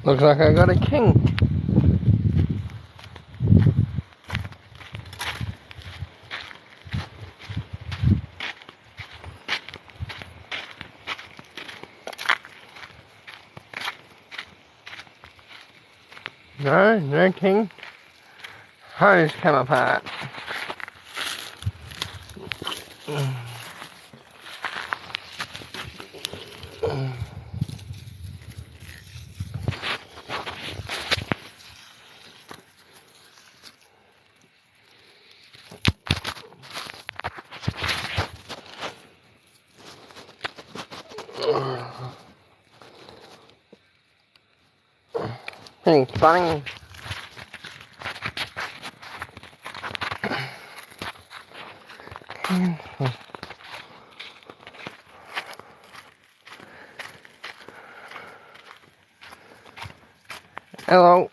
Looks like I got a king. No king. Hose come apart. Thanks, bunny. Hello.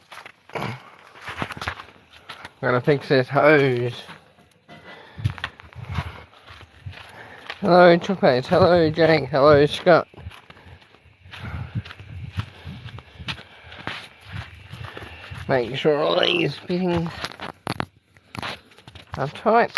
Gotta fix this hose. Hello, Chocolate. Hello, Jake. Hello, Scott. Make sure all these fittings are tight.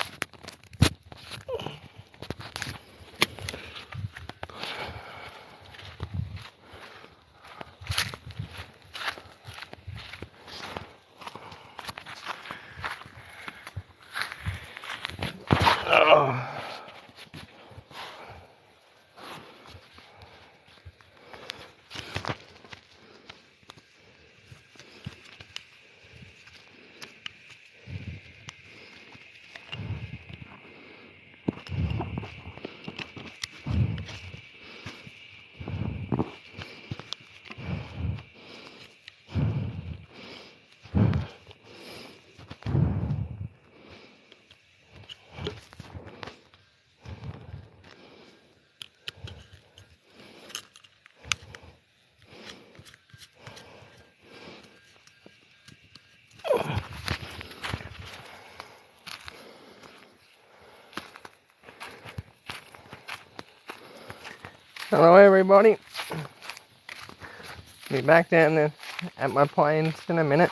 Oh. Hello everybody, be back down there at my planes in a minute.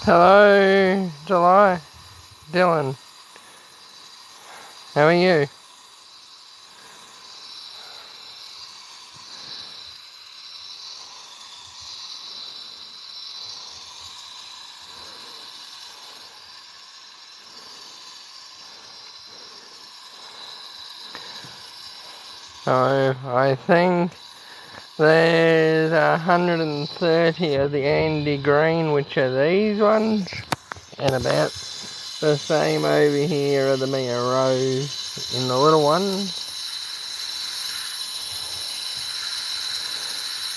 Hello, Dylan. How are you? So, I think there's 130 of the Andy Green, which are these ones, and about the same over here are the Mia Rose in the little ones.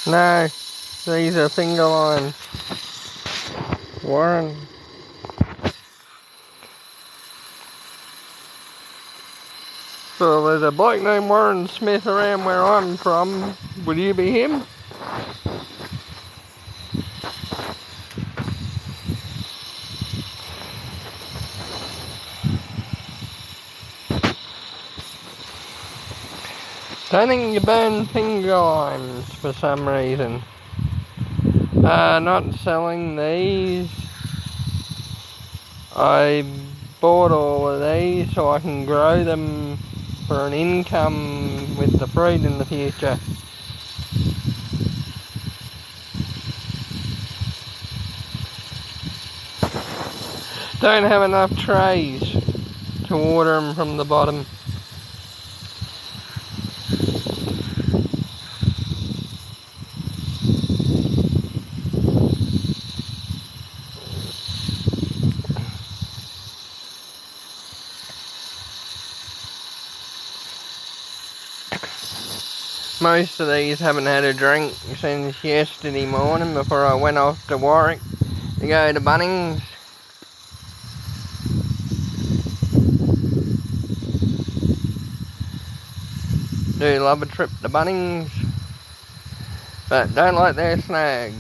No, these are finger lines. Warren. So there's a bloke named Warren Smith around where I'm from. Would you be him? Don't think you burn finger lines for some reason. Not selling these. I bought all of these so I can grow them for an income with the fruit in the future. Don't have enough trays to water them from the bottom. Most of these haven't had a drink since yesterday morning before I went off to Warwick to go to Bunnings. Do love a trip to Bunnings, but don't like their snags.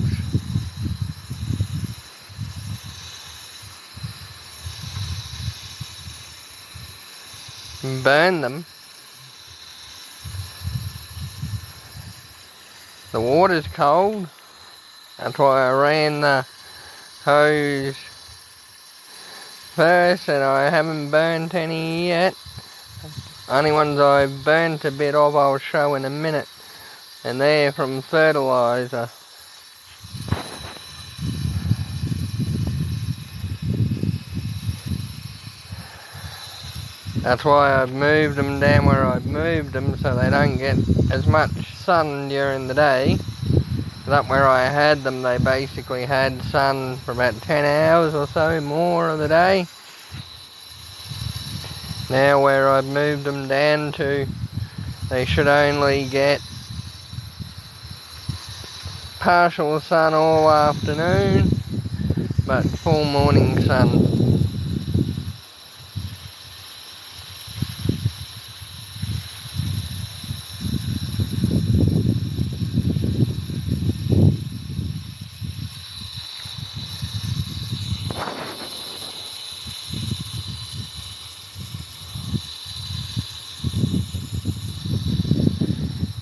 Burn them. The water's cold, that's why I ran the hose first, and I haven't burnt any yet. Only ones I've burnt a bit of I'll show in a minute, and they're from fertiliser. That's why I've moved them down where I've moved them, so they don't get as much sun during the day. Up where I had them, they basically had sun for about 10 hours or so more of the day. Now where I've moved them down to, they should only get partial sun all afternoon, but full morning sun.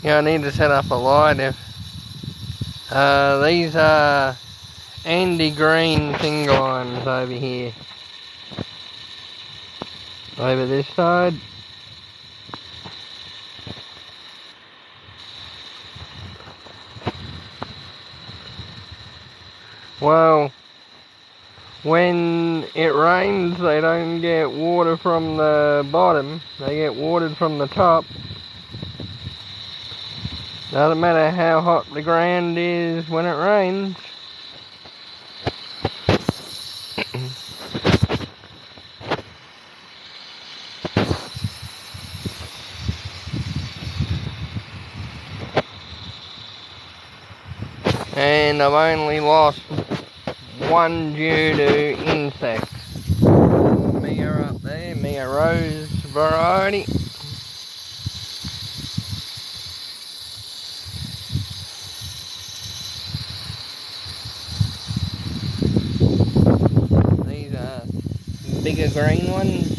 Yeah, I need to set up a light. These are Andy Green single lines over here. Over this side. Well, when it rains, they don't get water from the bottom, they get watered from the top. Doesn't matter how hot the ground is when it rains. And I've only lost one due to insects. Mia up there, Mia Rose variety. These are bigger green ones.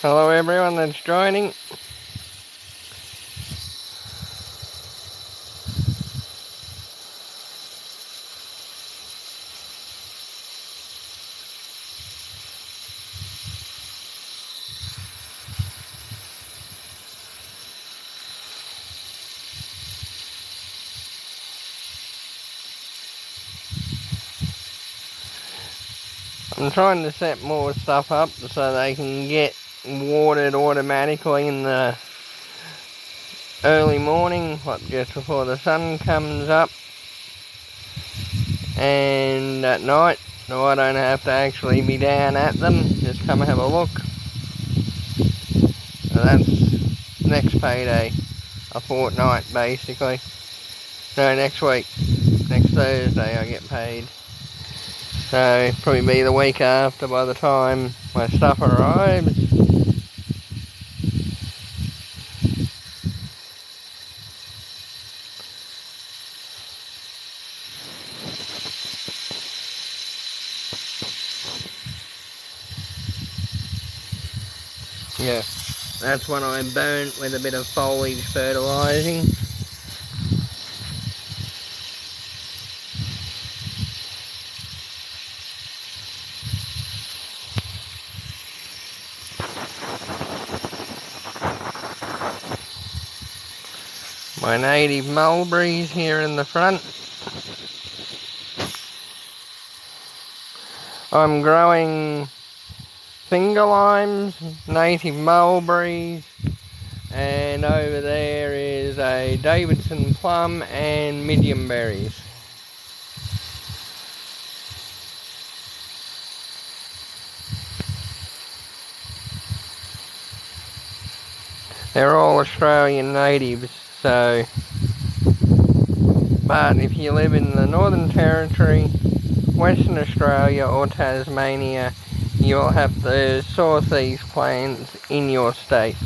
Hello everyone that's joining. I'm trying to set more stuff up so they can get watered automatically in the early morning, like just before the sun comes up, and at night, so I don't have to actually be down at them, just come have a look. So that's next payday, a fortnight basically. No, next week, next Thursday I get paid. So probably be the week after by the time my stuff arrives. Yeah, that's when I burnt with a bit of foliage fertilising. My native mulberries here in the front. I'm growing finger limes, native mulberries, and over there is a Davidson plum and medium berries. They're all Australian natives, so, but if you live in the Northern Territory, Western Australia or Tasmania, you'll have to source these plants in your state,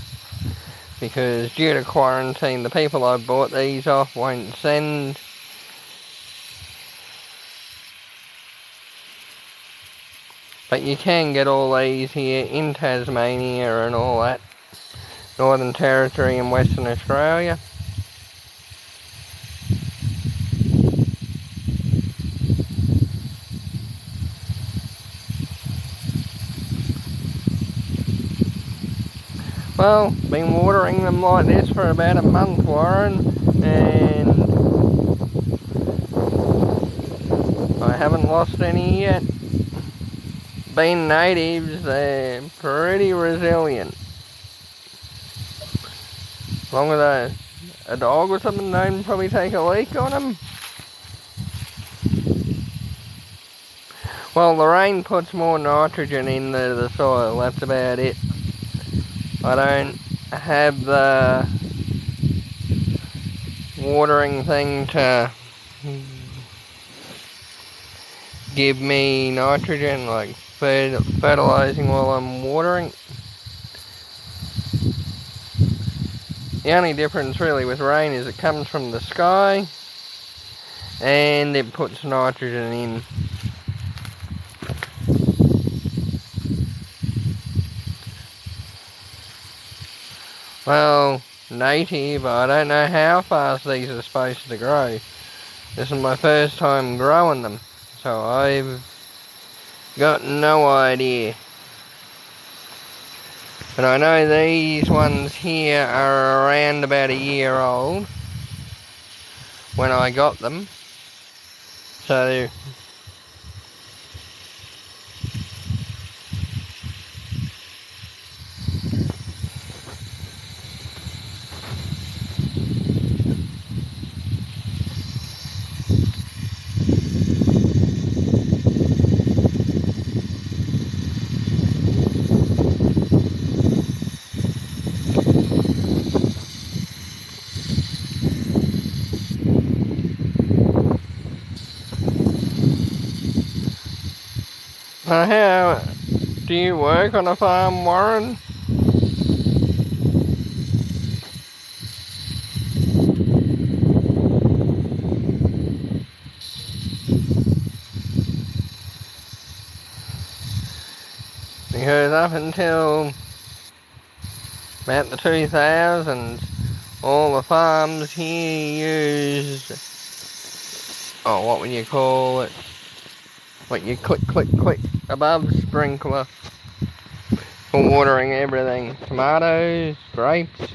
because due to quarantine, the people I bought these off won't send. But you can get all these here in Tasmania and all that, Northern Territory and Western Australia. Well, been watering them like this for about a month, Warren, and I haven't lost any yet. Being natives, they're pretty resilient. As long as a dog or something don't probably take a leak on them. Well, the rain puts more nitrogen into the soil, that's about it. I don't have the watering thing to give me nitrogen, like fertilizing while I'm watering. The only difference really with rain is it comes from the sky and it puts nitrogen in. Well, native, I don't know how fast these are supposed to grow. This is my first time growing them, so I've got no idea. But I know these ones here are around about a year old when I got them. So how do you work on a farm, Warren? Because up until about the 2000s, all the farms here used, oh, what would you call it? What you click above sprinkler for watering everything. Tomatoes, grapes,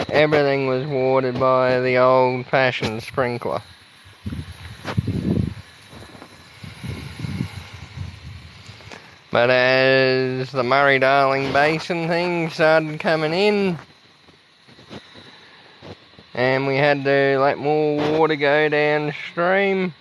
everything was watered by the old-fashioned sprinkler. But as the Murray-Darling Basin thing started coming in, and we had to let more water go downstream,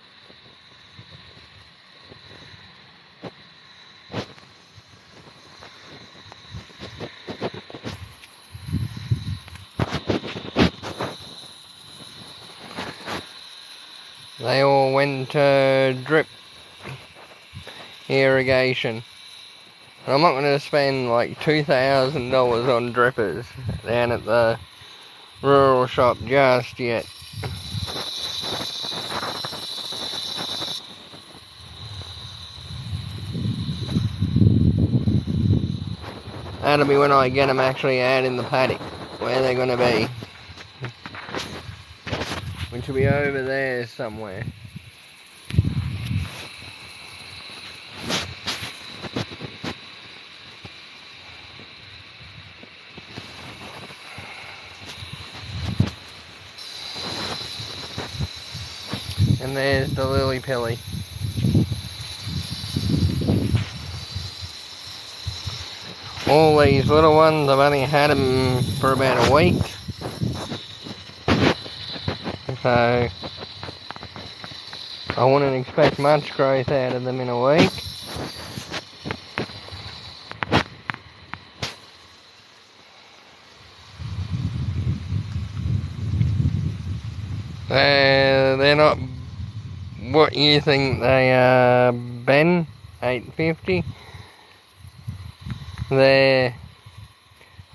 they all went to drip irrigation. And I'm not going to spend like $2,000 on drippers down at the rural shop just yet. That'll be when I get them actually out in the paddock, where they're going to be. Which will be over there somewhere. And there's the lily pilly. All these little ones, I've only had them for about a week. So, I wouldn't expect much growth out of them in a week. They're not what you think they are, Ben, 850. They're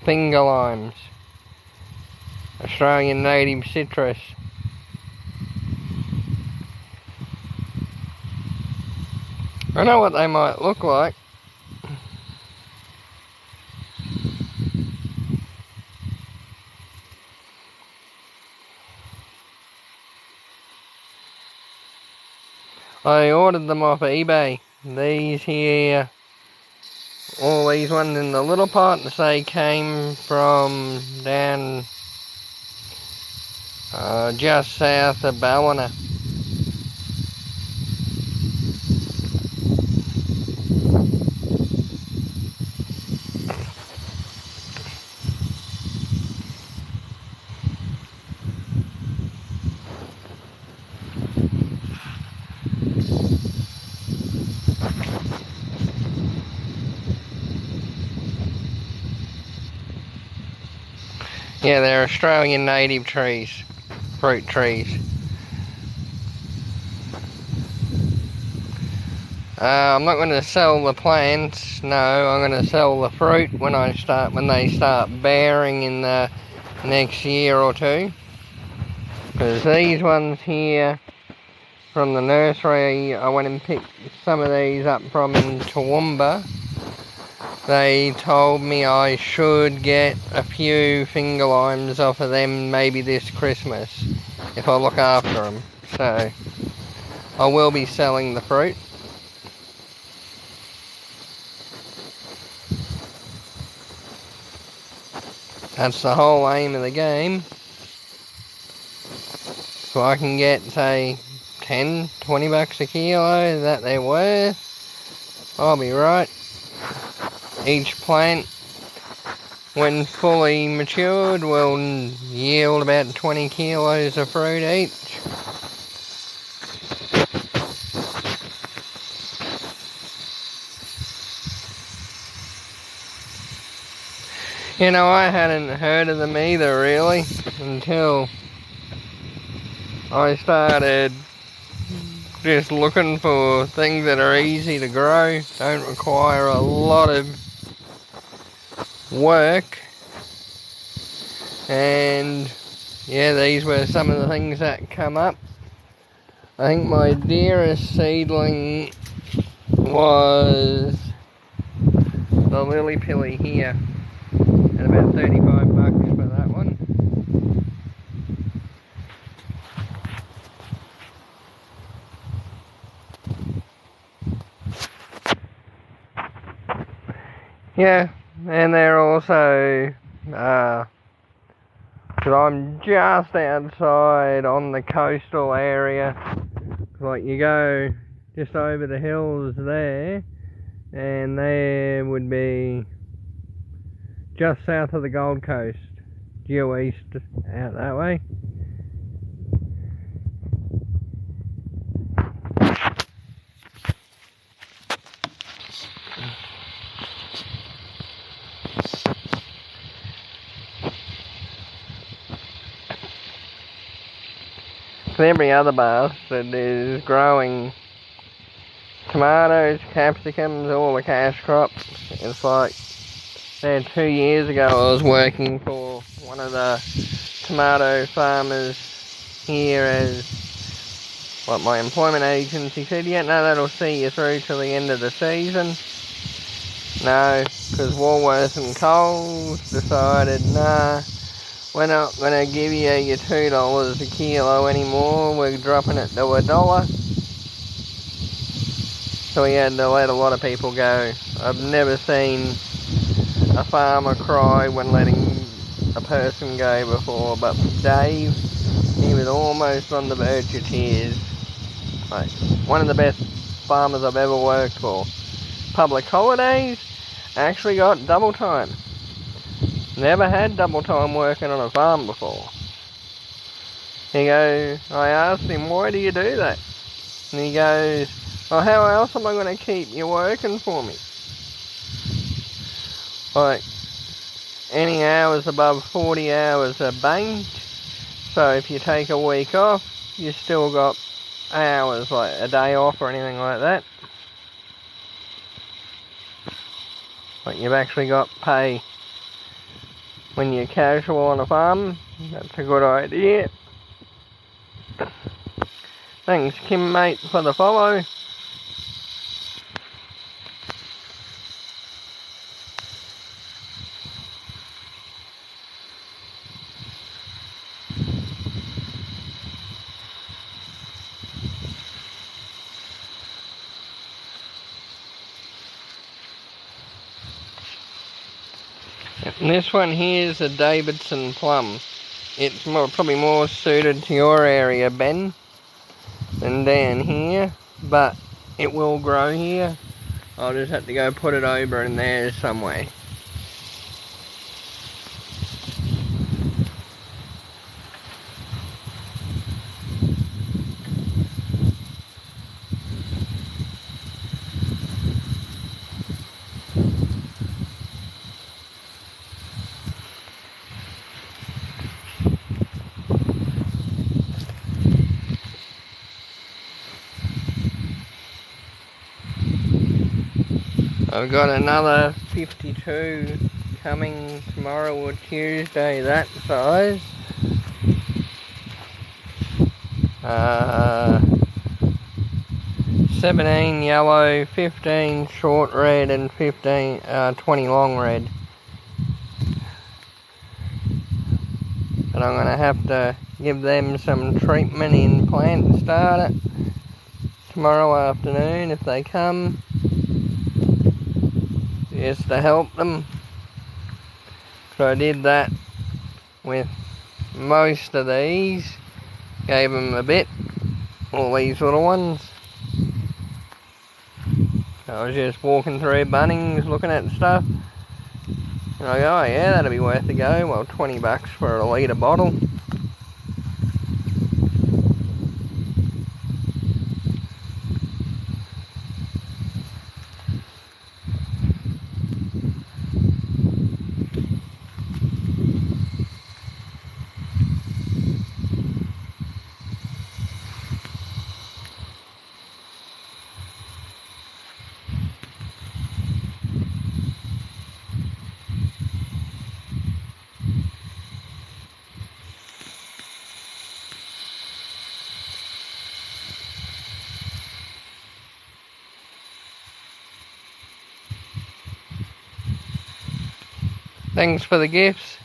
finger limes, Australian native citrus. I know what they might look like. I ordered them off eBay. These here, all these ones in the little pot, they came from down just south of Ballina. Yeah, they're Australian native trees, fruit trees. I'm not going to sell the plants. No, I'm going to sell the fruit when they start bearing in the next year or two. Because these ones here from the nursery, I went and picked some of these up from in Toowoomba. They told me I should get a few finger limes off of them maybe this Christmas if I look after them. So I will be selling the fruit. That's the whole aim of the game. So I can get, say, 10, 20 bucks a kilo that they're worth. I'll be right. Each plant, when fully matured, will yield about 20 kilos of fruit each. You know, I hadn't heard of them either, really, until I started just looking for things that are easy to grow, don't require a lot of work. And yeah, these were some of the things that come up. I think my dearest seedling was the lily pilly here, at about 35 bucks for that one. Yeah, and they're also, because I'm just outside on the coastal area, like you go just over the hills there, and there would be just south of the Gold Coast, due east out that way. Every other bastard is growing tomatoes, capsicums, all the cash crops. It's like, 2 years ago I was working for one of the tomato farmers here as what my employment agency said, yeah, no, that'll see you through till the end of the season. No, because Woolworths and Coles decided, nah, we're not going to give you your $2 a kilo anymore, we're dropping it to $1. So we had to let a lot of people go. I've never seen a farmer cry when letting a person go before, but Dave, he was almost on the verge of tears. Like, one of the best farmers I've ever worked for. Public holidays, actually got double time. Never had double time working on a farm before. He goes, I asked him, why do you do that? And he goes, well, how else am I going to keep you working for me? Like, any hours above 40 hours are banked. So if you take a week off, you still got hours, like a day off or anything like that. Like, you've actually got pay when you're casual on a farm. That's a good idea. Thanks, Kim, mate, for the follow. And this one here is a Davidson plum. It's probably more suited to your area, Ben, than down here, but it will grow here. I'll just have to go put it over in there somewhere. I've got another 52 coming tomorrow or Tuesday, that size. 17 yellow, 15 short red, and 20 long red. But I'm going to have to give them some treatment in plant starter tomorrow afternoon if they come, just to help them. So I did that with most of these, gave them a bit, all these little ones. I was just walking through Bunnings looking at stuff, and I go, oh yeah, that'll be worth a go. Well, $20 for a litre bottle. Thanks for the gifts.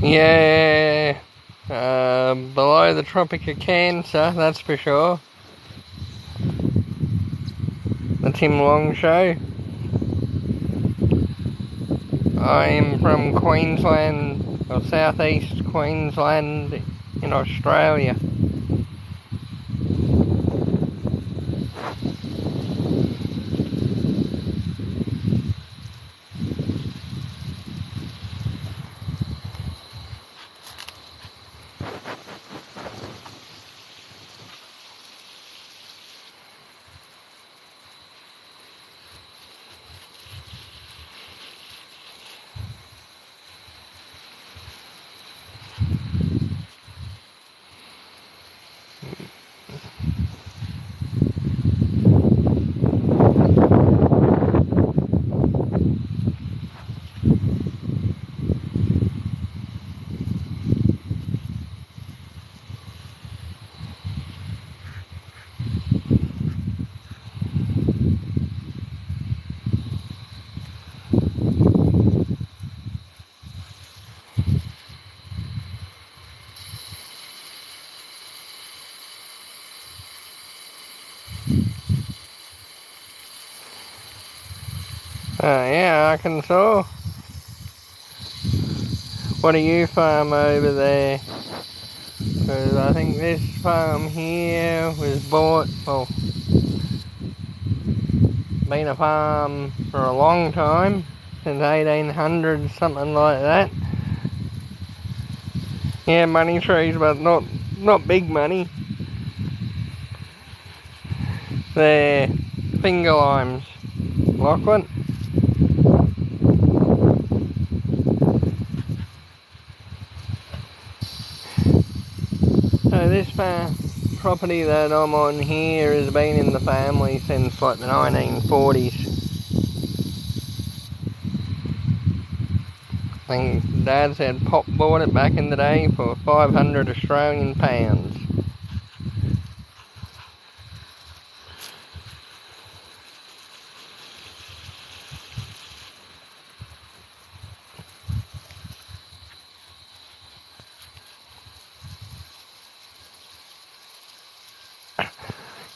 Yeah, below the Tropic of Cancer, that's for sure. The Tim Long Show. I'm from Queensland, or southeast Queensland in Australia. Yeah, Arkansas. What do you farm over there? Because I think this farm here was bought, well, been a farm for a long time, since 1800, something like that. Yeah, money trees, but not big money. They're finger limes. Lachlan? So this property that I'm on here has been in the family since like the 1940s. I think Dad said Pop bought it back in the day for 500 Australian pounds.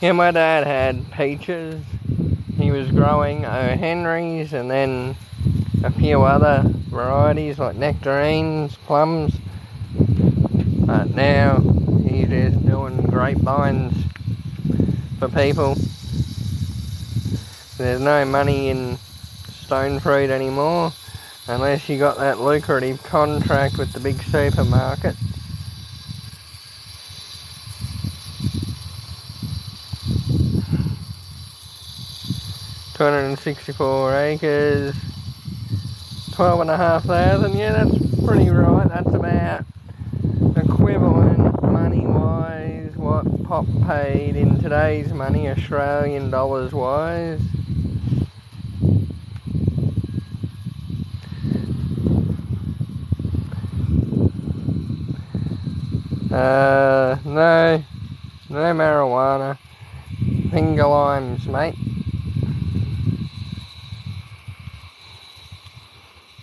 Yeah, my dad had peaches. He was growing O'Henrys and then a few other varieties like nectarines, plums. But now he's just doing grapevines for people. There's no money in stone fruit anymore unless you got that lucrative contract with the big supermarket. $264 acres, 12,500. Yeah, that's pretty right. That's about equivalent money-wise what Pop paid in today's money, Australian dollars wise. No marijuana. Finger limes, mate.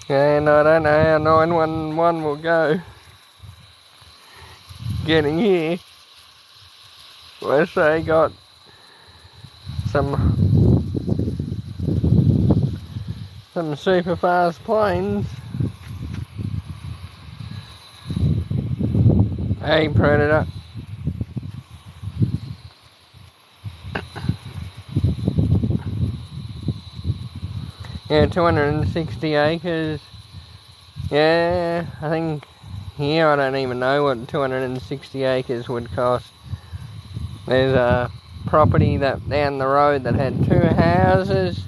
And I don't know how 911 will go getting here. Unless they got some super fast planes. Hey, Predator. Yeah, 260 acres. Yeah, I think here I don't even know what 260 acres would cost. There's a property that down the road that had 2 houses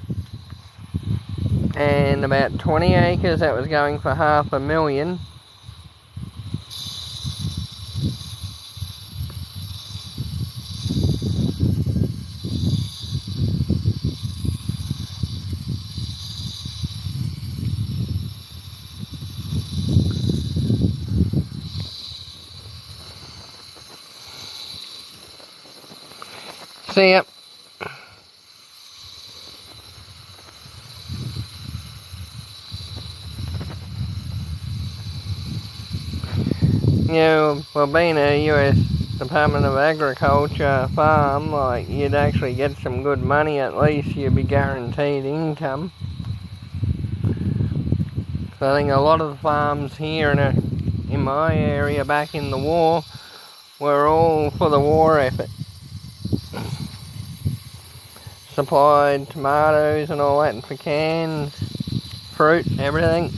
and about 20 acres that was going for $500,000. See ya. Yeah, well, being a US Department of Agriculture farm, like, you'd actually get some good money. At least you'd be guaranteed income. So I think a lot of the farms here in my area back in the war were all for the war effort. Supplied tomatoes and all that for cans, fruit, everything.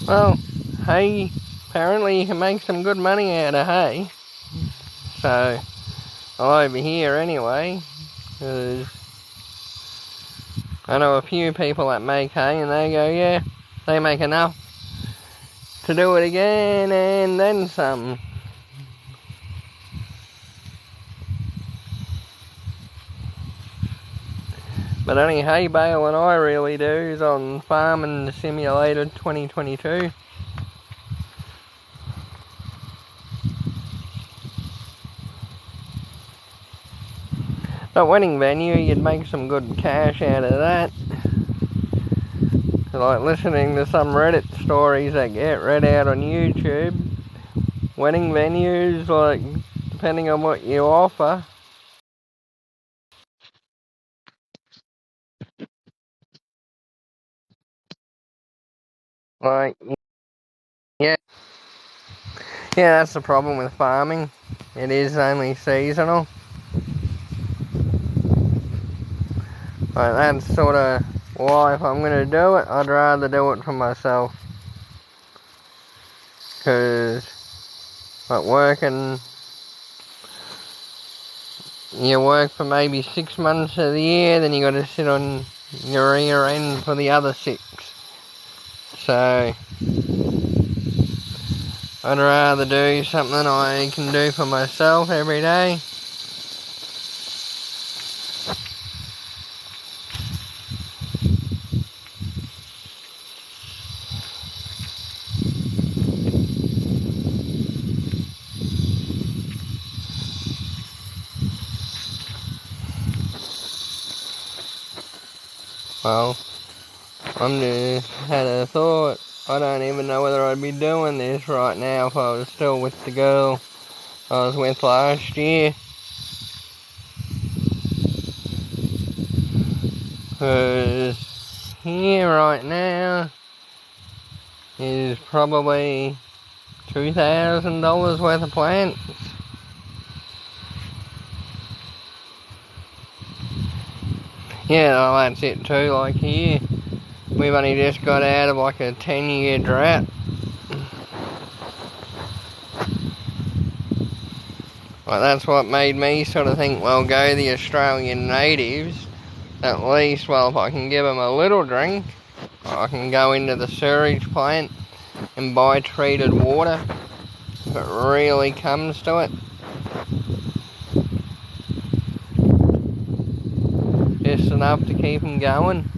Well, hay, apparently you can make some good money out of hay. So, over here anyway, because I know a few people that make hay and they go, yeah, they make enough to do it again and then some. But only hay baling I really do is on Farming Simulator 2022. But winning venue, you'd make some good cash out of that. like listening to some Reddit stories that get read out on YouTube. Wedding venues, like, depending on what you offer. Like, yeah. Yeah, that's the problem with farming. It is only seasonal. Like, that's sort of why, if I'm going to do it, I'd rather do it for myself. Because, like, you work for maybe 6 months of the year, then you got to sit on your rear end for the other 6. So, I'd rather do something I can do for myself every day. Well, I'm just had a thought. I don't even know whether I'd be doing this right now if I was still with the girl I was with last year. Because here right now is probably $2,000 worth of plants. Yeah, well, that's it too. Like here, we've only just got out of like a 10-year drought. Like, that's what made me sort of think, well, go the Australian natives. At least, well, if I can give them a little drink, I can go into the sewage plant and buy treated water if it really comes to it. Just enough to keep them going.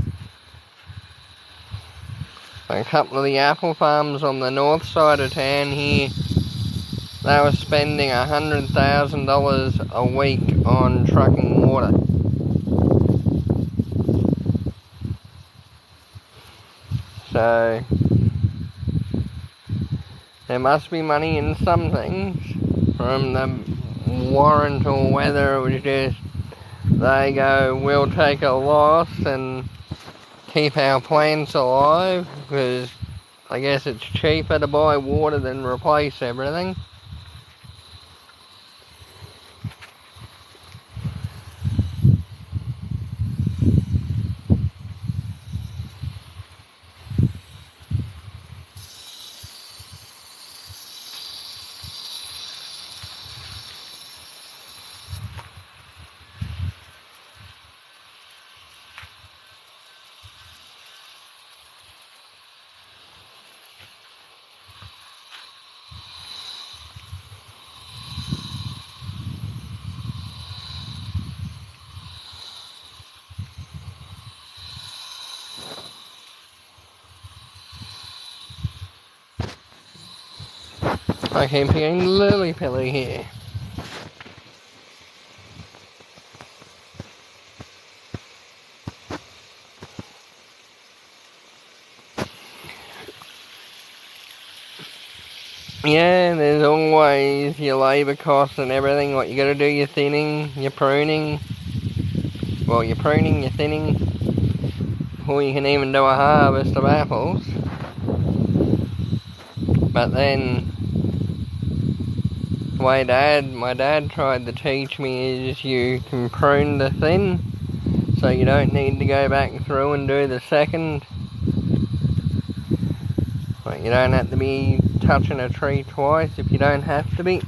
A couple of the apple farms on the north side of town here, they were spending $100,000 a week on trucking water. So, there must be money in some things. From the warrant or whether it was just they go, we'll take a loss and keep our plants alive, because I guess it's cheaper to buy water than replace everything. I keep hearing lily-pilly here. Yeah, there's always your labour costs and everything. What you got to do, your thinning, your pruning. Well, your pruning, your thinning, before you can even do a harvest of apples. But then, the way my dad tried to teach me is you can prune the thin, so you don't need to go back through and do the second. Like, you don't have to be touching a tree twice if you don't have to be.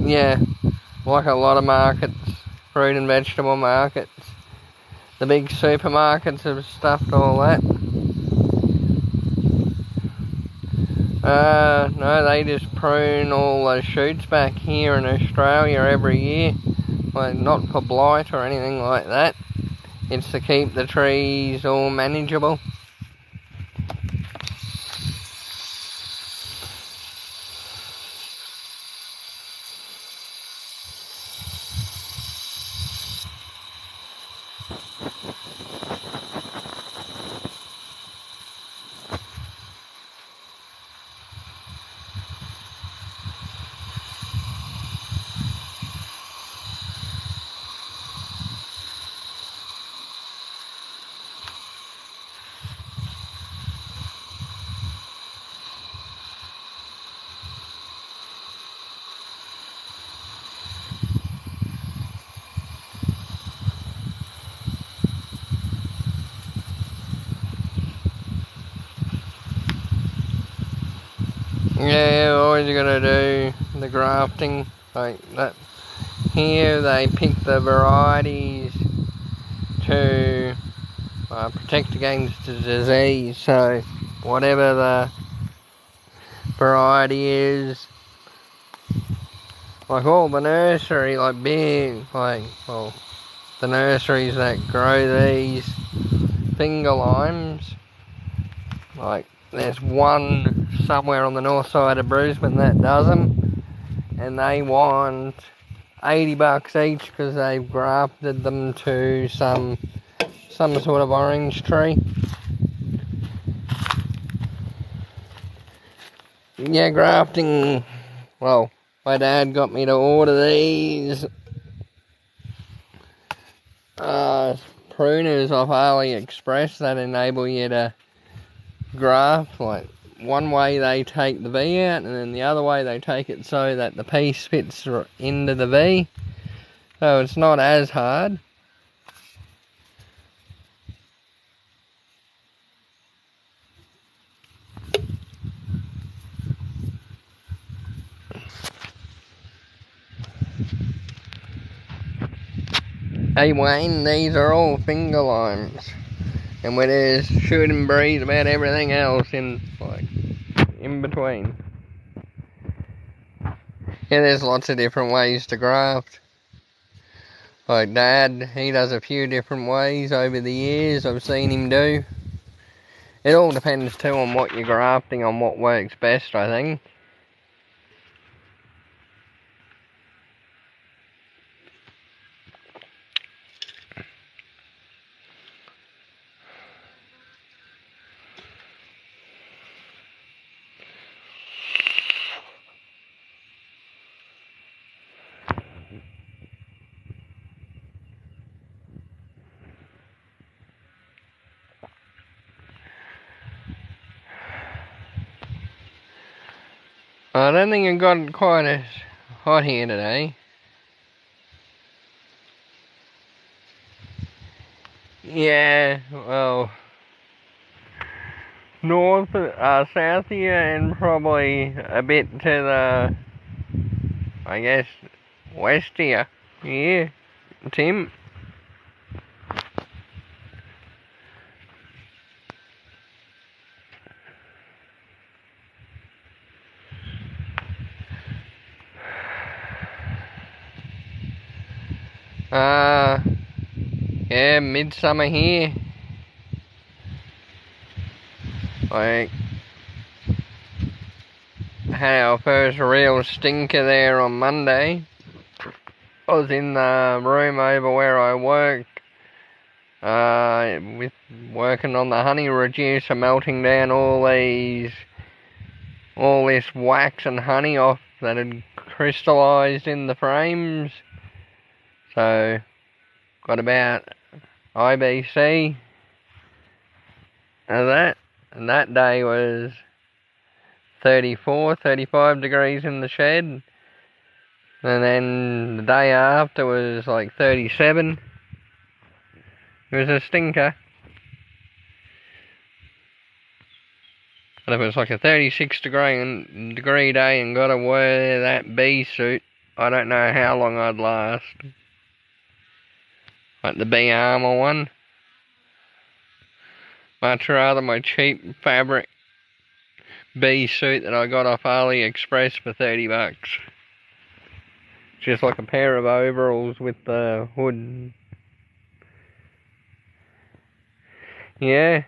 Yeah, like a lot of markets, fruit and vegetable markets. The big supermarkets have stuffed all that. No, they just prune all the shoots back here in Australia every year. Like, not for blight or anything like that. It's to keep the trees all manageable. Yeah, always gotta do the grafting like that. Here they pick the varieties to protect against the disease, so whatever the variety is, like all the nursery, like big, like, well, the nurseries that grow these finger limes, like there's one somewhere on the north side of Brisbane that does them, and they want $80 each because they've grafted them to some sort of orange tree. Yeah, grafting, well, my dad got me to order these pruners off AliExpress that enable you to graft. Like, one way they take the V out, and then the other way they take it so that the piece fits into the V, so it's not as hard. Hey Wayne, these are all finger limes, and where there's shooting breeze about everything else in, like, in between. Yeah, there's lots of different ways to graft. Like Dad, he does a few different ways over the years I've seen him do. It all depends too on what you're grafting, on what works best, I think. I don't think it got quite as hot here today. Yeah, well, south here, and probably a bit to the, I guess, west here. Yeah, Tim. Yeah, midsummer here. Like, had our first real stinker there on Monday. I was in the room over where I work, with working on the honey reducer, melting down all this wax and honey off that had crystallised in the frames. So, got about IBC of that, and that day was 34, 35 degrees in the shed, and then the day after was like 37. It was a stinker. But if it was like a 36 degree day and got to wear that bee suit, I don't know how long I'd last. Like the bee armour one. Much rather my cheap fabric bee suit that I got off AliExpress for $30. Just like a pair of overalls with the hood. Yeah.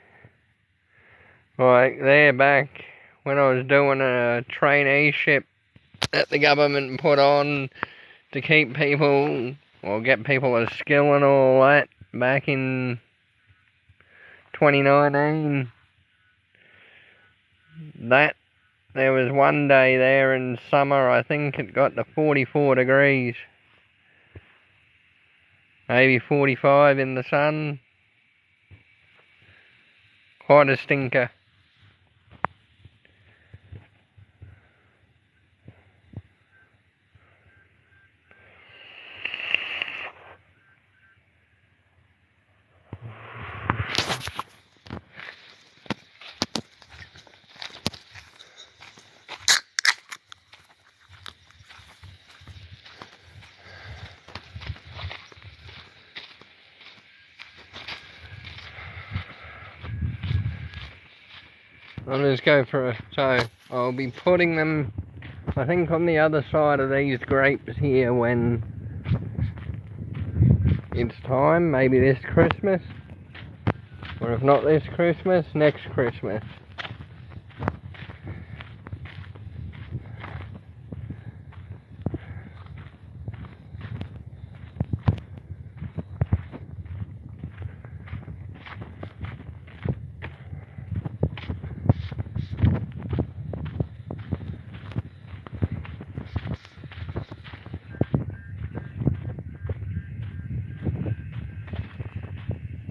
Like, they're back when I was doing a traineeship that the government put on to keep people, or get people a skill and all that, back in 2019. There was one day there in summer, I think it got to 44 degrees. Maybe 45 in the sun. Quite a stinker. I'll just go for so I'll be putting them, I think, on the other side of these grapes here when it's time, maybe this Christmas, or if not this Christmas, next Christmas.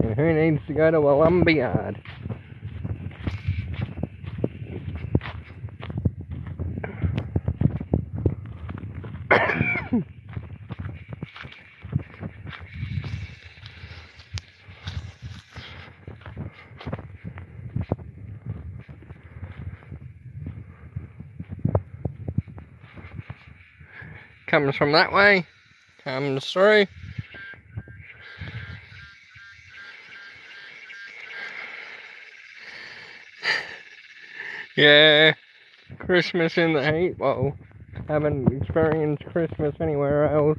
And who needs to go to a lumber yard? Comes from that way, comes through. Yeah, Christmas in the heat. Well, haven't experienced Christmas anywhere else.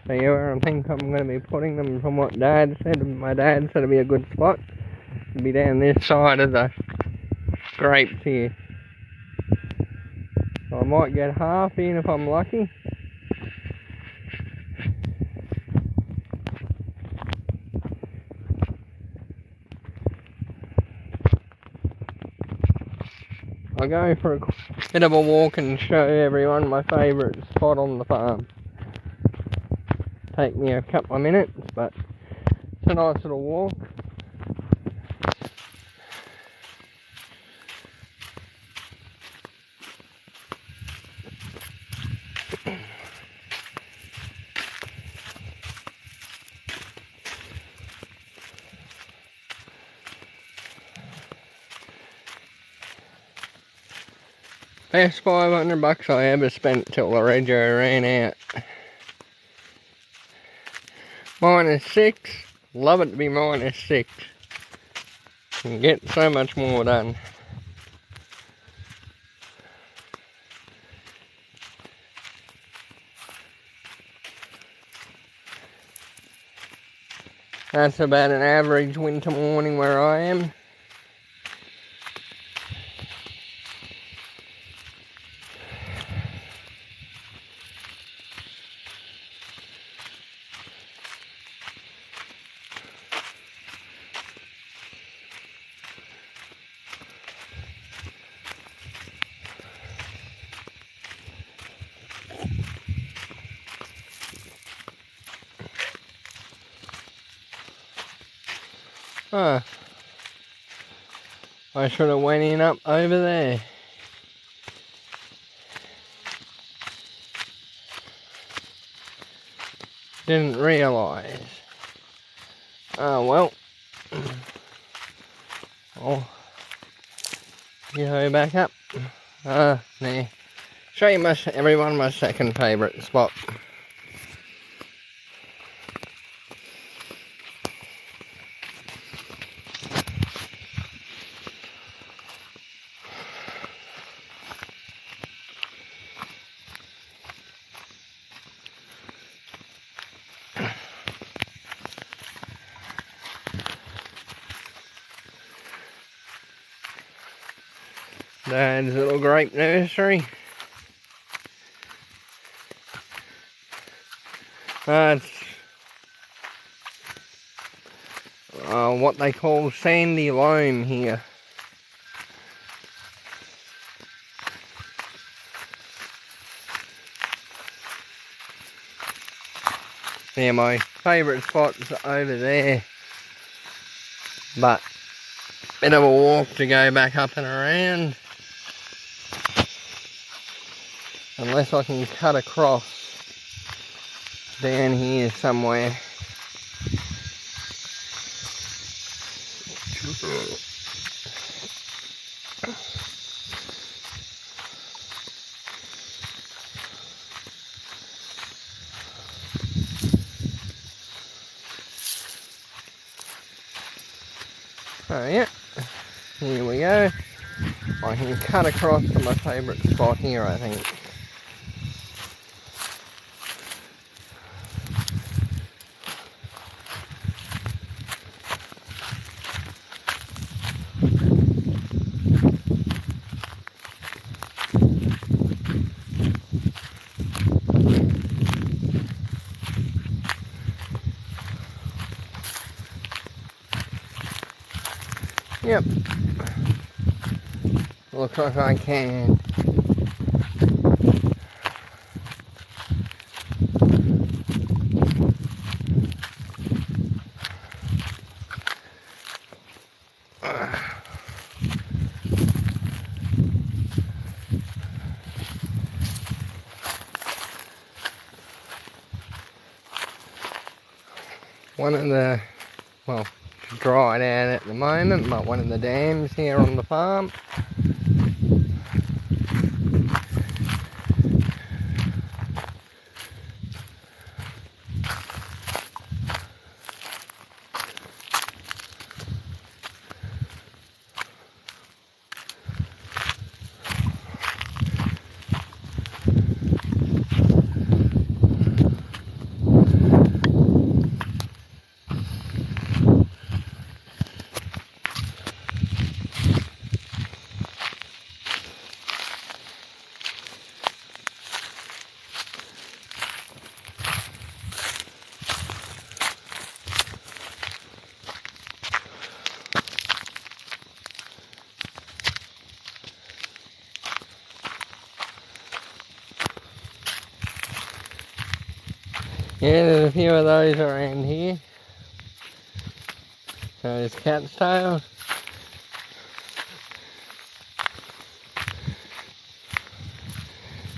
So yeah, I think I'm going to be putting them from what Dad said. My dad said it'd be a good spot. It'd be down this side of the grapes here. So I might get half in if I'm lucky. I'll go for a bit of a walk and show everyone my favourite spot on the farm. Take me a couple of minutes, but it's a nice little walk. Best $500 I ever spent till the rego ran out. -6. Love it to be -6. You can get so much more done. That's about an average winter morning where I am. Oh, I should have went in up over there. Didn't realise. Oh well. I'll go back up. Nah. Show you everyone my second favourite spot. Dad's little grape nursery. It's what they call sandy loam here. Yeah, my favourite spot's over there, but bit of a walk to go back up and around, unless I can cut across down here somewhere. Oh yeah, here we go. I can cut across to my favourite spot here, I think. Yep. Looks like I can. One of the, well, dried out at the moment, but one of the dams here on the farm. Yeah, there's a few of those around here. So there's cat's tails.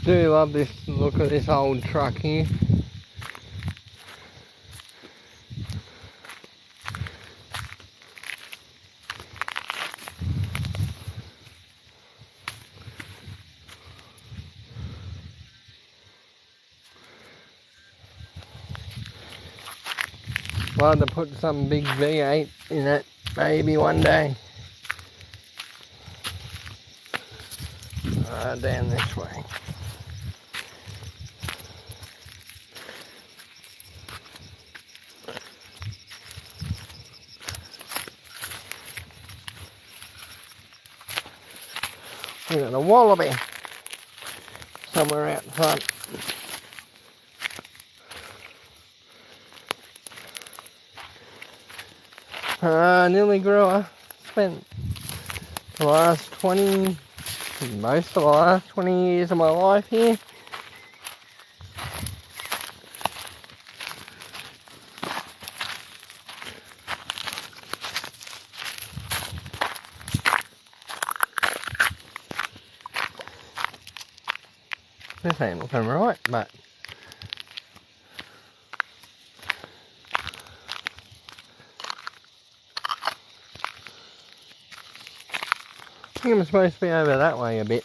Do love this look at this old truck here. Love to put some big V8 in it maybe one day. Down this way. We got a wallaby somewhere out front. Nearly grewer. Spent the last 20, most of the last 20 years of my life here. This ain't looking right, but I think I'm supposed to be over that way a bit.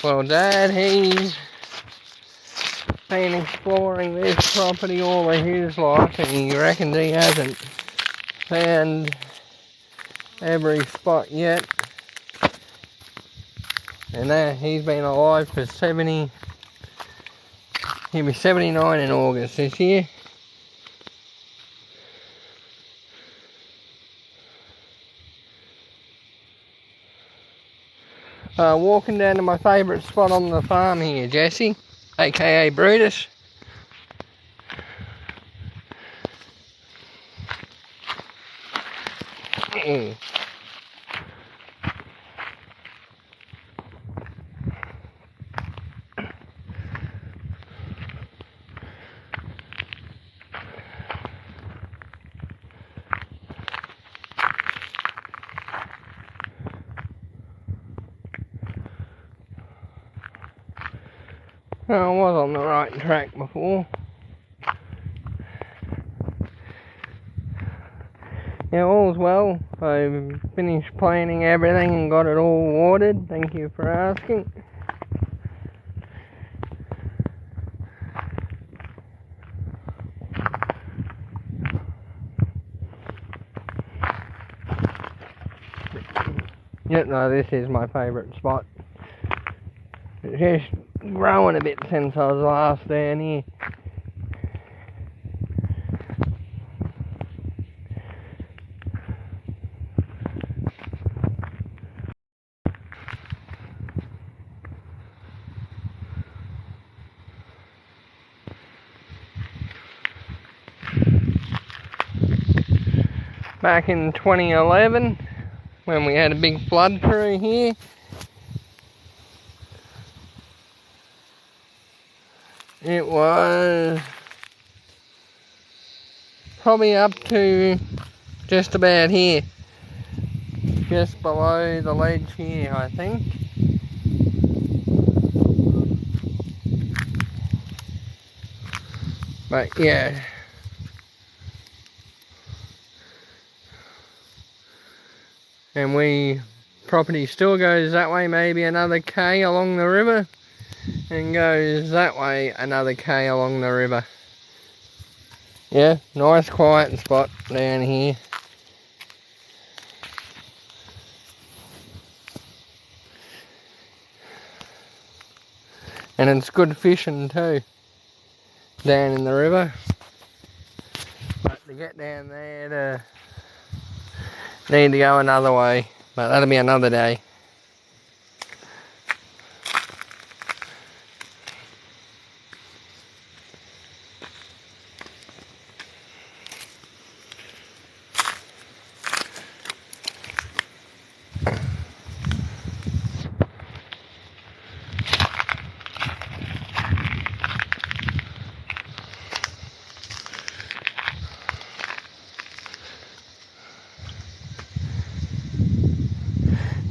Well, Dad, he's been exploring this property all of his life, and he reckons he hasn't found every spot yet. And he's been alive for 70, he'll be 79 in August this year. Walking down to my favourite spot on the farm here, Jesse, aka Brutus. I was on the right track before. Yeah, Yeah, all's well. I've finished planting everything and got it all watered. Thank you for asking. Yeah, no, this is my favourite spot. It's just growing a bit since I was last down here. Back in 2011, when we had a big flood through here, it was probably up to just about here, just below the ledge here, I think. But yeah, and property still goes that way, maybe another K along the river, and goes that way another K along the river. Yeah, nice quiet spot down here. And it's good fishing too, down in the river. But to get down there, need to go another way, but that'll be another day.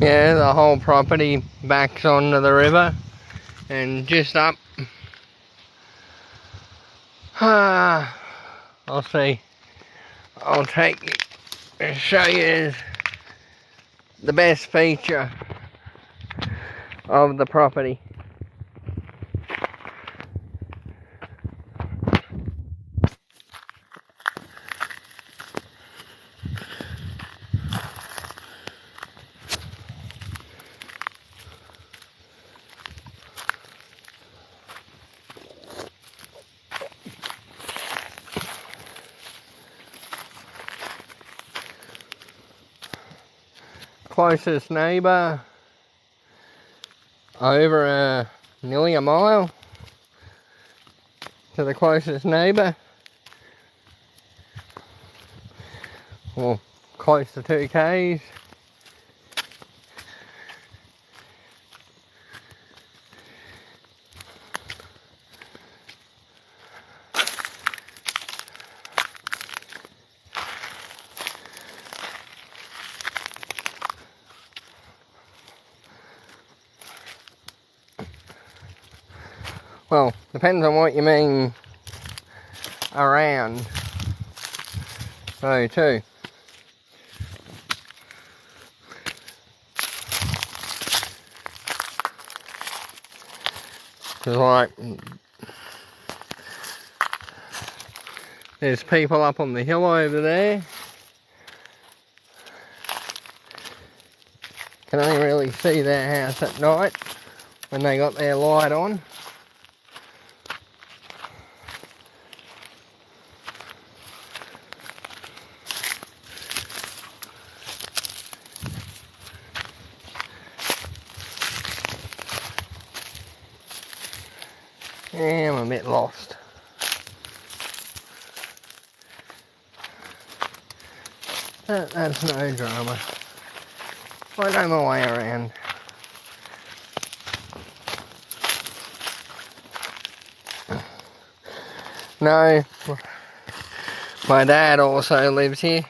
Yeah, the whole property backs onto the river, and just up, I'll see, I'll take you and show you the best feature of the property. Closest neighbour, over nearly a mile to the closest neighbour. Well, close to 2 Ks. Well, depends on what you mean around, so too. Cause like, there's people up on the hill over there. Can only really see their house at night when they got their light on. Yeah, I'm a bit lost. That's no drama. I know my way around. No, my dad also lives here.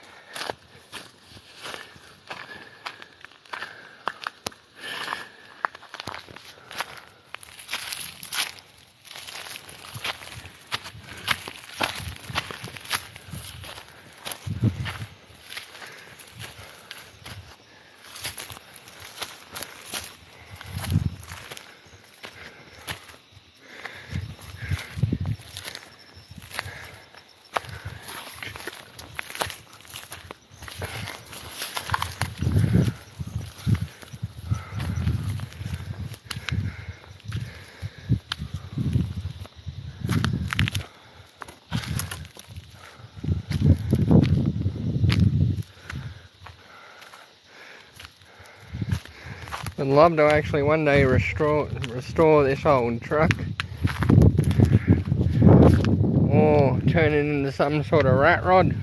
I'd love to actually one day restore this old truck, or turn it into some sort of rat rod.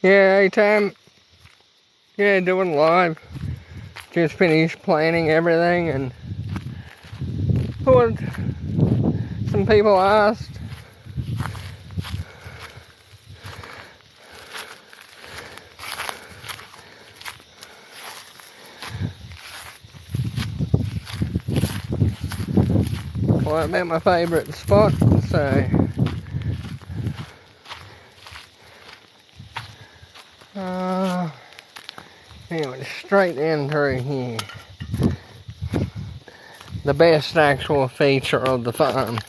Yeah, hey Tam. Yeah, doing live. Just finished planning everything, and what some people asked. What about my favourite spot, so anyway, straight in through here. The best actual feature of the farm.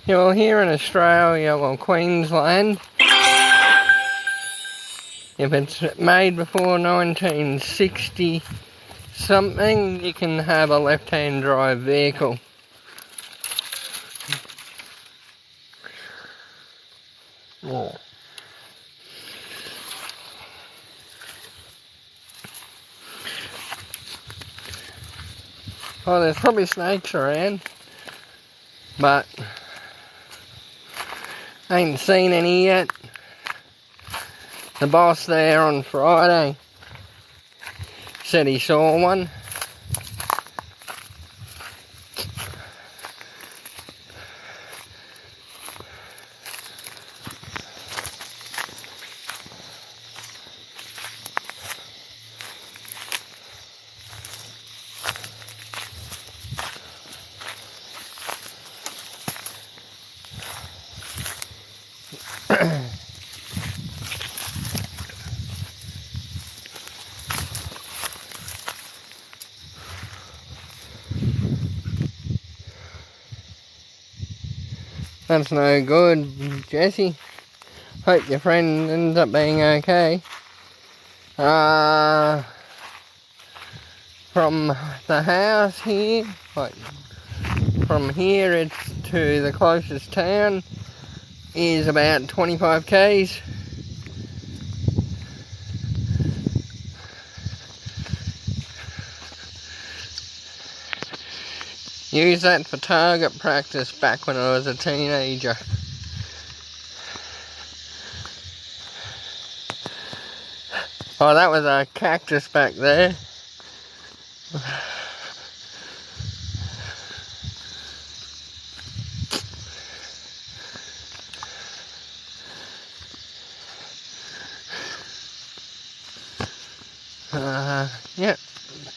Yeah, well, here in Australia, well, Queensland, if it's made before 1960 something, you can have a left-hand drive vehicle. Oh. Oh, there's probably snakes around, but I ain't seen any yet. The boss there on Friday said he saw one. That's no good, Jesse. Hope your friend ends up being okay. From the house here, like from here it's to the closest town is about 25 k's. Used that for target practice back when I was a teenager. Oh, that was a cactus back there. Yeah,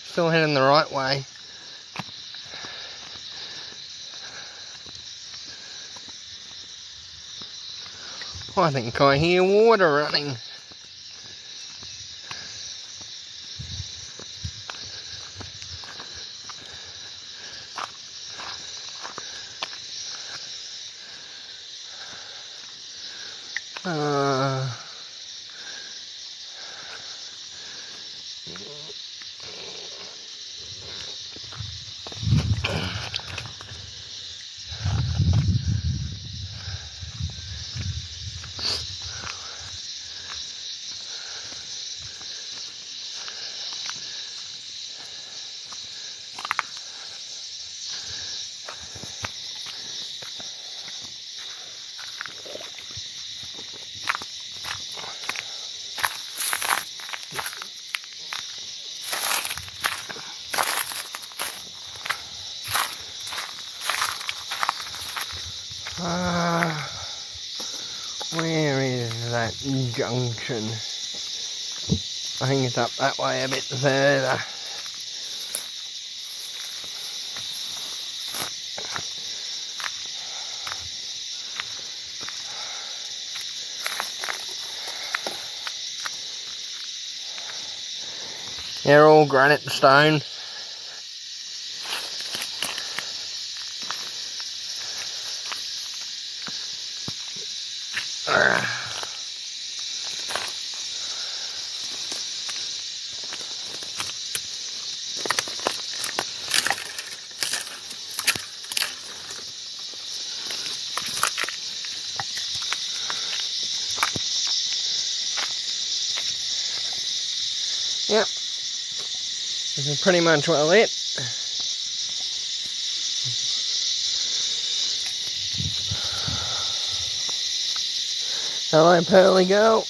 still heading the right way. I think I hear water running. Where is that junction? I think it's up that way a bit further. They're all granite stone. Yep, this is pretty much well it. Hello, pearly girl,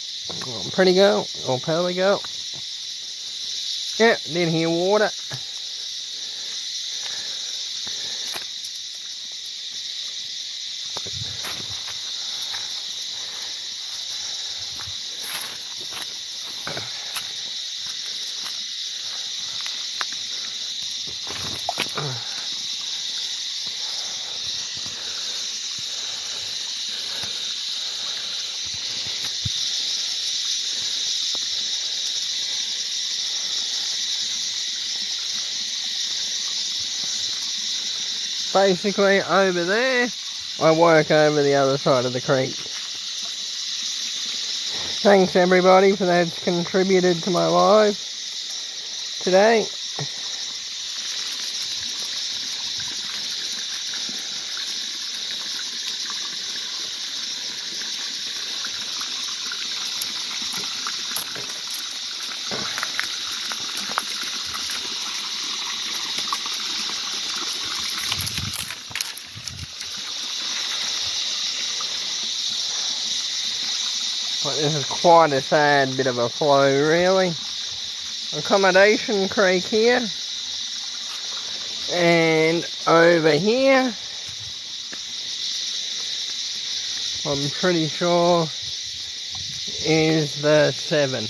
or pretty girl, or pearly girl. Yep, did hear water. Basically, over there, I work over the other side of the creek. Thanks everybody for that contributed to my live today. But this is quite a sad bit of a flow, really. Accommodation creek here. And over here, I'm pretty sure, is the 7.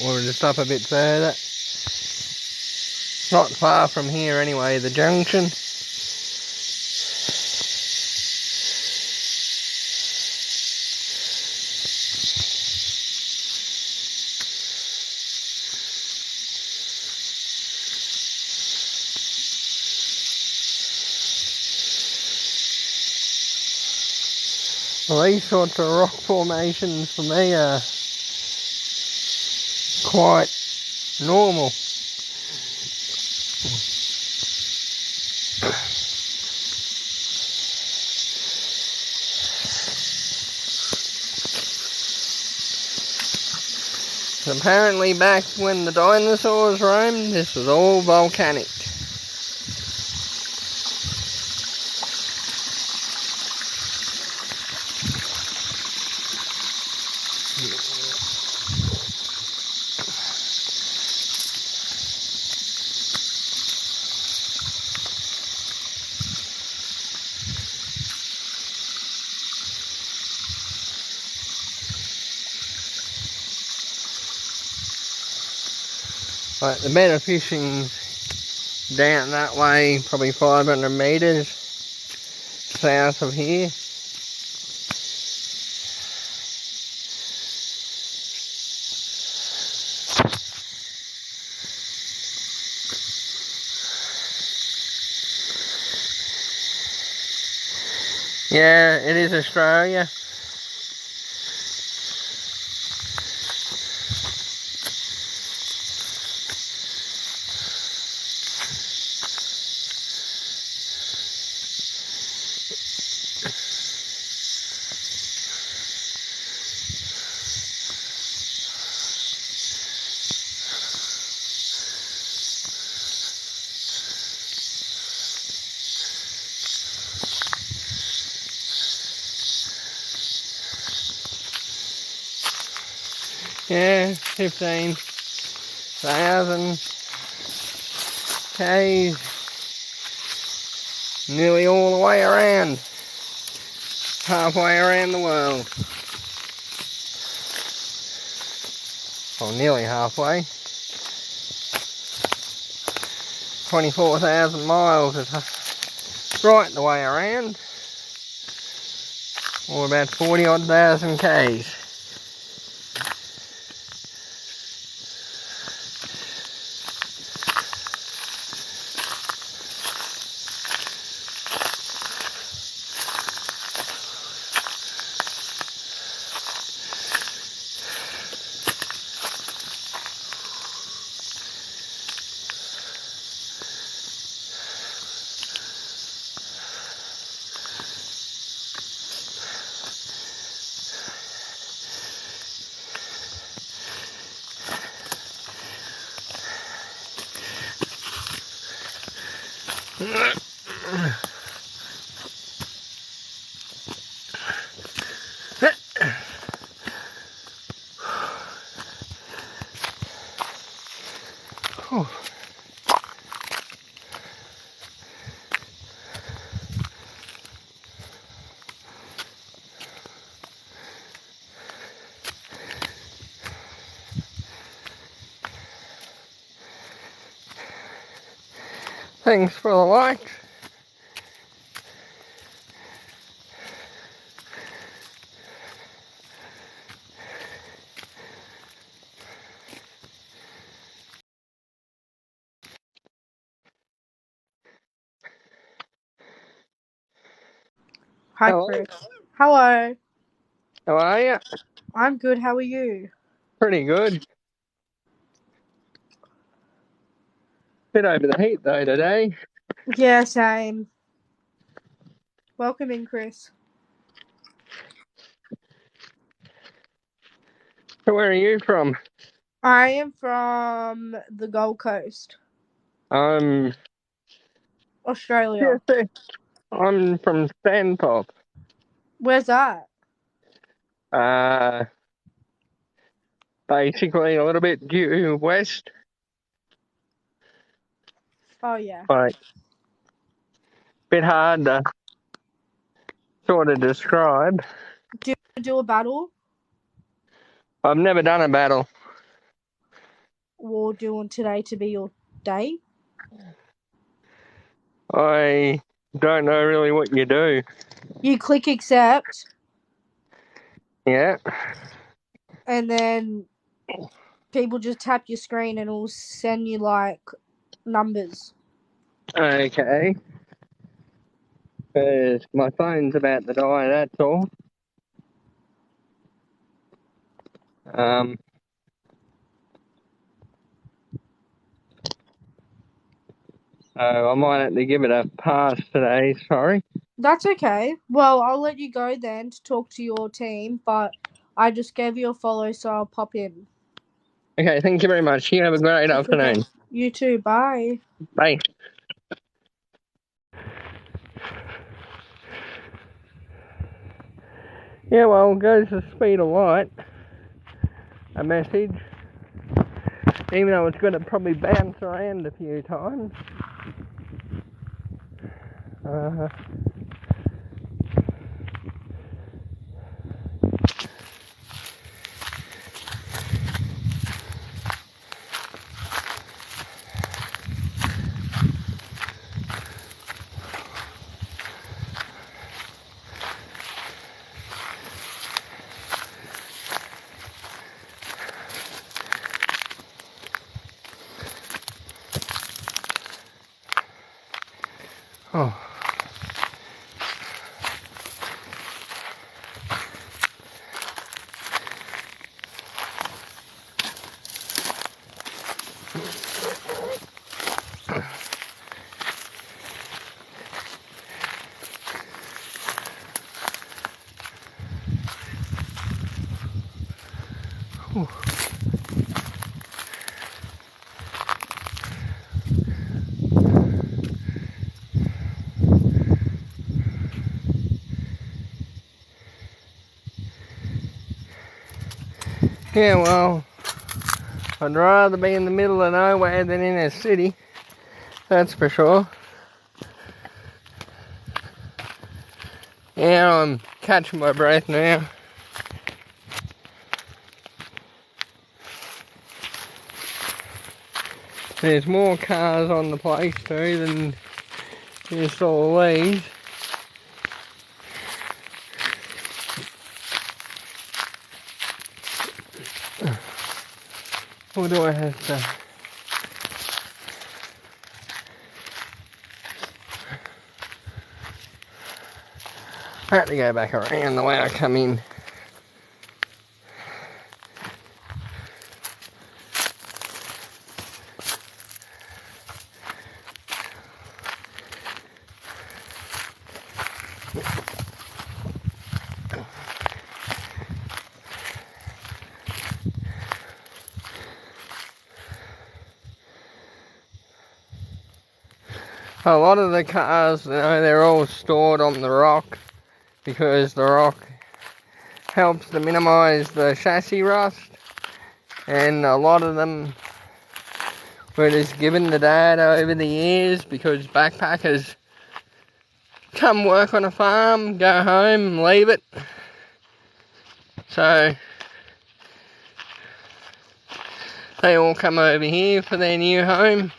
Or just up a bit further. Not far from here anyway, the junction. Well, these sorts of rock formations for me are quite normal. Apparently back when the dinosaurs roamed, this was all volcanic. But the better fishing's down that way, probably 500 metres south of here. Yeah, it is Australia. Yeah, 15,000 Ks, nearly all the way around, halfway around the world. Well, nearly halfway. 24,000 miles is right the way around, or about 40 odd thousand Ks. Thanks for the likes. Hi, Hello. Chris. Hello. How are you? I'm good. How are you? Pretty good. Bit over the heat though today. Yeah, same. Welcome in, Chris. So where are you from? I am from the Gold Coast, I'm Australia. I'm from Stanthorpe. Where's that? Uh, basically a little bit due west. Oh, yeah. Like, bit hard to sort of describe. Do you want to do a battle? I've never done a battle. Or do you want today to be your day? I don't know really what you do. You click accept, Yeah. and then people just tap your screen and it'll send you, like, numbers. Okay. 'Cause my phone's about to die, that's all. So I might have to give it a pass today, sorry. That's okay. Well, I'll let you go then to talk to your team, but I just gave you a follow, so I'll pop in. Okay, thank you very much. You have a great It's okay. afternoon. You too. Bye. Bye. Yeah, well, goes the speed of light. A message. Even though it's going to probably bounce around a few times. Oh. Whew. Yeah, well, I'd rather be in the middle of nowhere than in a city, that's for sure. Yeah, I'm catching my breath now. There's more cars on the place too than just all these. Or do I have to? I have to go back around the way I come in. A lot of the cars, you know, they're all stored on the rock because the rock helps to minimise the chassis rust, and a lot of them were just given to Dad over the years because backpackers come work on a farm, go home, leave it. So they all come over here for their new home.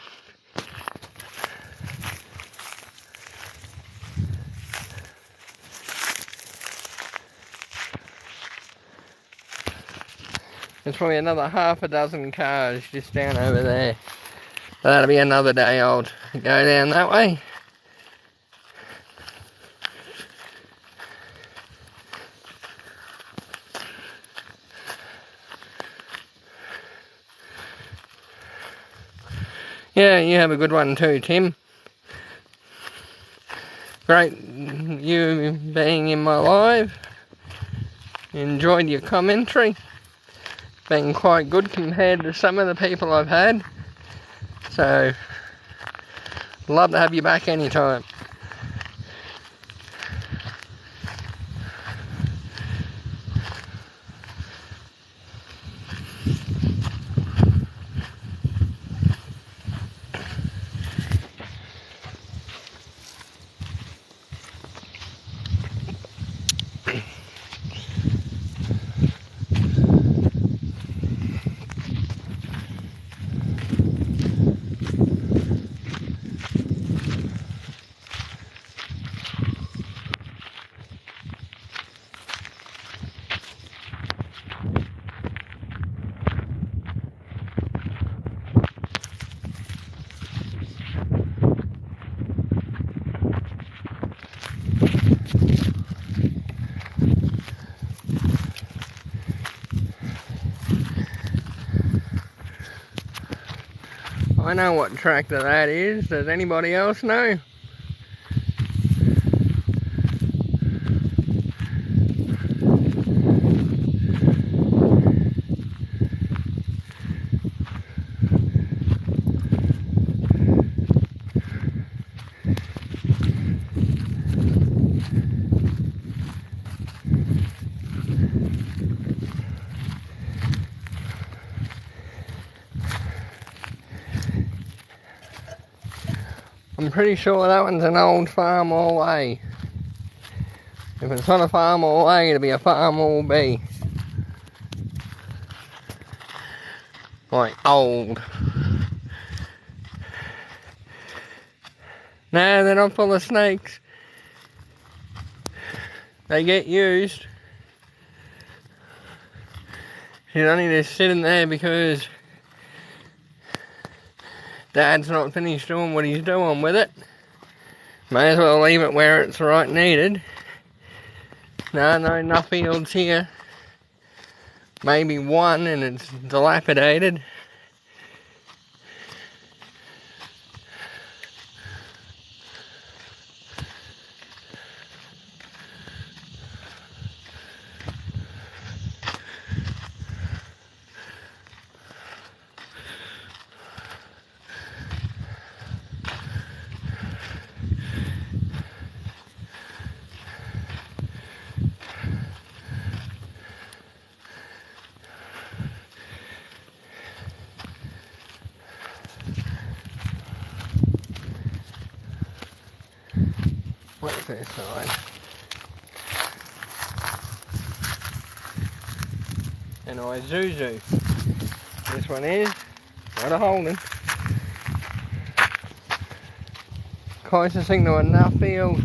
There's probably another half a dozen cars just down over there. That'll be another day I'll go down that way. Yeah, you have a good one too, Tim. Great you being in my live. Enjoyed your commentary. Been quite good compared to some of the people I've had. So, love to have you back anytime. I know what tractor that is. Does anybody else know? I'm pretty sure that one's an old Farm All A. If it's not a Farm All A, it'll be a Farm All B. Like old. No, they're not full of snakes. They get used. She's only just sitting there because Dad's not finished doing what he's doing with it. May as well leave it where it's right needed. No nuffields here. Maybe one and it's dilapidated. What's this side? An Isuzu. This one is not a Holden. Closest thing to a Nuffield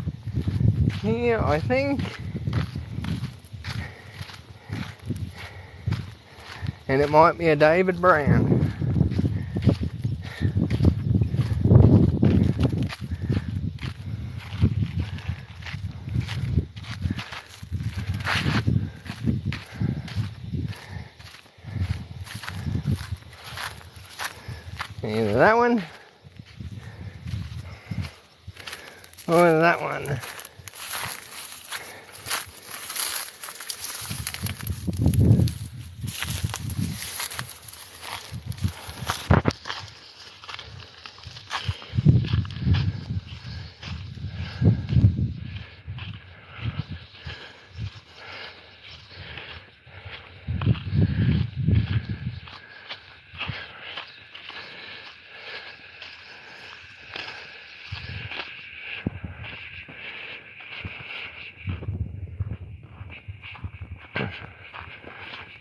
here, I think. And it might be a David Brown. Either that one or that one.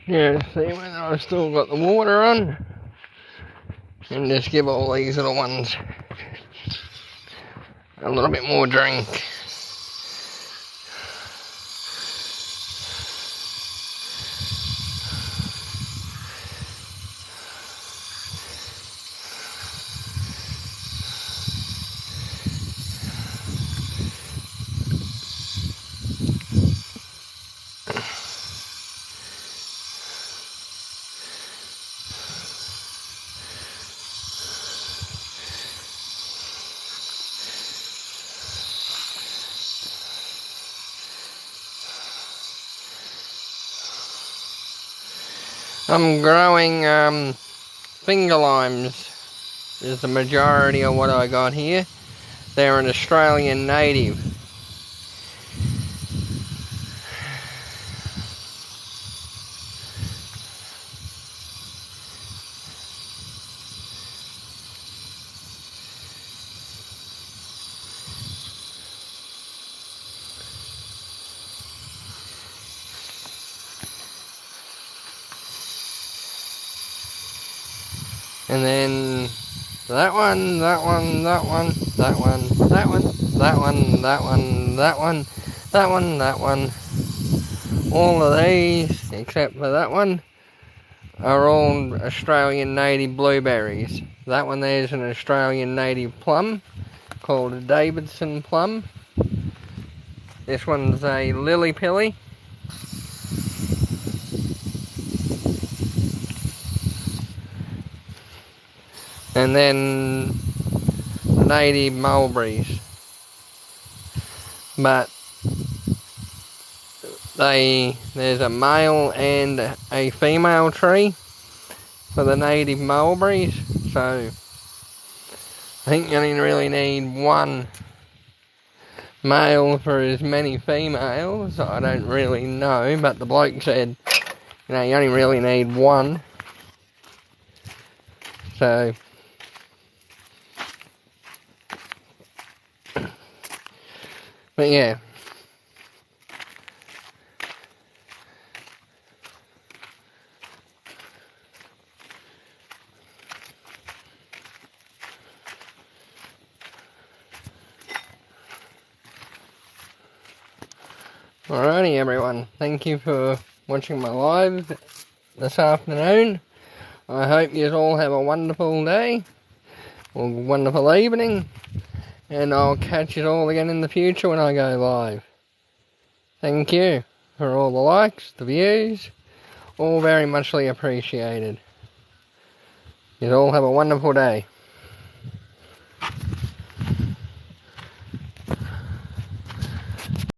Yeah, see whether I've still got the water on. And just give all these little ones a little bit more drink. I'm growing finger limes is the majority of what I got here. They're an Australian native. And then that one, that one, that one, that one, that one, that one, that one, that one, that one, that one. All of these, except for that one, are all Australian native blueberries. That one there is an Australian native plum called a Davidson plum. This one's a lily pilly. And then native mulberries. But there's a male and a female tree for the native mulberries, so I think you only really need one male for as many females. I don't really know, but the bloke said, you know, you only really need one. So, but yeah. Alrighty everyone, thank you for watching my live this afternoon. I hope you all have a wonderful day, or wonderful evening, and I'll catch you all again in the future when I go live. Thank you for all the likes, the views, all very muchly appreciated. You all have a wonderful day.